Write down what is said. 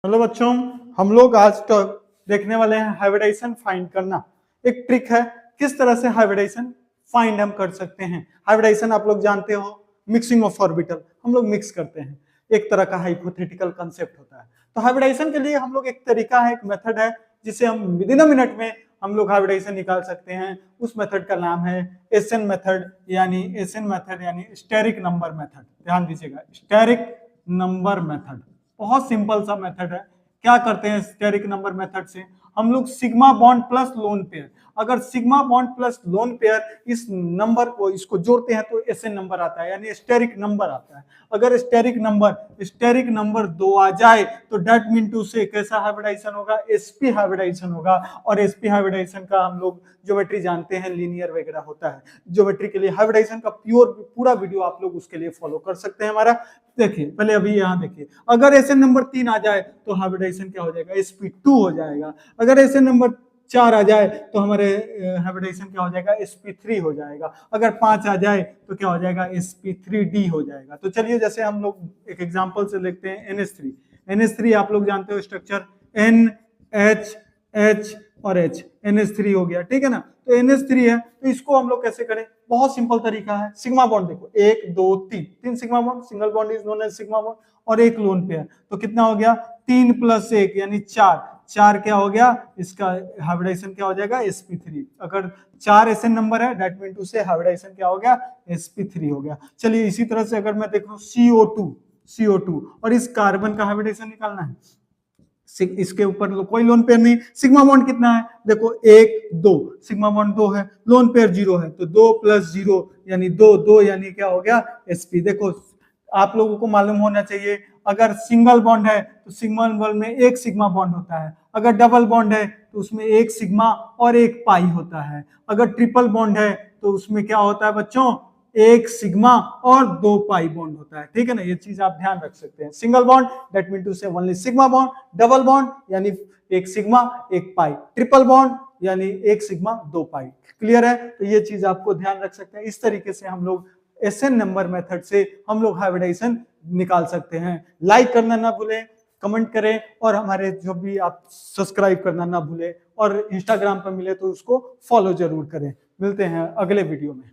Hello बच्चों, हम लोग आज तक देखने वाले हैं हाइब्रिडाइजेशन फाइंड करना। एक ट्रिक है किस तरह से हाइब्रिडाइजेशन फाइंड हम कर सकते हैं। हाइब्रिडाइजेशन आप लोग जानते हो, मिक्सिंग ऑफ ऑर्बिटल, हम लोग मिक्स करते हैं, एक तरह का हाइपोथेटिकल कंसेप्ट होता है। तो हाइब्रिडाइजेशन के लिए हम लोग एक तरीका है, एक मेथड है जिसे हम विदिन अ मिनट में हम लोग हाइब्रिडाइजेशन निकाल सकते हैं। उस मेथड का नाम है एसएन मेथड यानी स्टेरिक नंबर मेथड। ध्यान दीजिएगा, स्टेरिक नंबर मेथड बहुत सिंपल सा मेथड है। क्या करते हैं स्टेरिक नंबर मेथड से, हम लोग sigma bond plus lone pair, अगर sigma bond plus lone pair इस नंबर को इसको जोड़ते हैं तो एसएन नंबर आता है, यानी स्टेरिक नंबर आता है। अगर स्टेरिक नंबर 2 आ जाए तो डेट मीन टू से कैसा हाइब्रिडाइजेशन होगा, एसपी हाइब्रिडाइजेशन होगा। और एसपी हाइब्रिडाइजेशन का हम लोग ज्योमेट्री जानते हैं, लीनियर वगैरह होता है। ज्योमेट्री के लिए हाइब्रिडाइजेशन का पूरा वीडियो आप लोग उसके लिए फॉलो कर सकते हैं हमारा। देखिए पहले अभी यहाँ देखिए, अगर एसएन नंबर 3 आ जाए तो हाइब्रिडाइजेशन क्या हो जाएगा, sp2 हो जाएगा। अगर एसएन नंबर 4 आ जाए तो हमारे हाइब्रिडाइजेशन क्या हो जाएगा, sp3 हो जाएगा। अगर 5 आ जाए तो क्या हो जाएगा, sp3d हो जाएगा। तो चलिए जैसे हम लोग एक एग्जांपल से लेते हैं NH3 आप लोग जानते हो स्ट्रक्चर NH और H, NH3 हो गया, ठीक है ना। तो NH3 है तो इसको हम लोग कैसे करें, बहुत सिंपल तरीका है। सिग्मा बॉन्ड देखो 1 2 3 sigma bond, single bond is known as sigma bond, और एक लोन पेयर, तो कितना हो गया 3 + 1 यानी 4 क्या हो गया, इसका हाइब्रिडाइजेशन क्या हो जाएगा, sp3। अगर 4 एसएन नंबर है डेट मीन टू से हाइब्रिडाइजेशन क्या हो गया, sp3 हो गया। चलिए इसी तरह से अगर मैं देखूं CO2 और इस कार्बन का हाइब्रिडाइजेशन निकालना है, इसके ऊपर कोई लोन पेयर नहीं, सिग्मा बॉन्ड कितना है देखो 1 2, सिग्मा बॉन्ड 2 है, लोन पेयर 0 है, तो 2 + 0 यानी 2 यानी क्या हो गया, sp। देखो आप लोगों को मालूम होना चाहिए, अगर सिंगल बॉन्ड है तो सिंगल बॉन्ड में एक सिग्मा बॉन्ड होता है, अगर डबल बॉन्ड है तो उसमें एक सिग्मा और एक पाई होता है, अगर ट्रिपल बॉन्ड है तो उसमें क्या होता है बच्चों, एक सिग्मा और 2 पाई बॉन्ड होता है, ठीक है ना। ये चीज आप ध्यान रख सकते हैं। Single bond that mean two से only sigma bond, double bond यानी एक सिग्मा एक पाई, ट्रिपल बॉन्ड यानी एक सिग्मा 2 पाई। क्लियर है, तो ये चीज आपको ध्यान रख सकते हैं। इस तरीके से हम लोग एसएन नंबर मेथड से हम लोग हाइब्रिडाइजेशन निकाल सकते हैं। लाइक करना ना भूलें, कमेंट करें, और हमारे जो भी आप सब्सक्राइब करना ना भूलें, और इंस्टाग्राम पर मिले तो उसको फॉलो जरूर करें। मिलते हैं अगले वीडियो में।